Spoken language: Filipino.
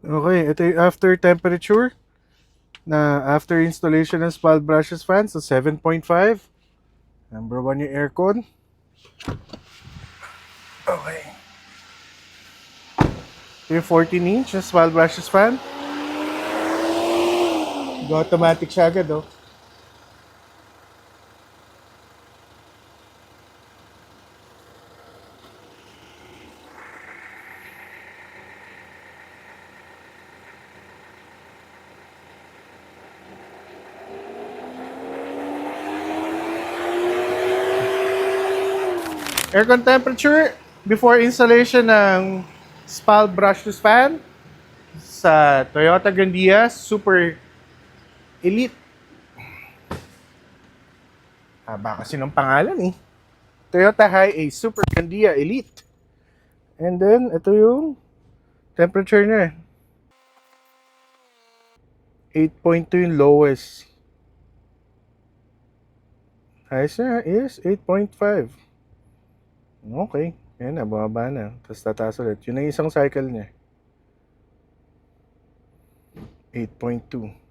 Okay, ito yung after temperature na after installation ng spal brushes fan sa 7.5. Number 1 yung aircon. Okay. Ito yung 14-inch na spal brushes fan. Automatic siya agad, oh. Aircon temperature before installation ng spal brushless fan sa Toyota Grandia Super Elite. Haba kasi ng pangalan eh. Toyota Hi-Ace Super Grandia Elite. And then, ito yung temperature niya. 8.2 yung lowest. Highest niya is 8.5. Okay. Yan na, bumaba na. Tapos tataas ulit. Yun ang isang cycle niya. 8.2.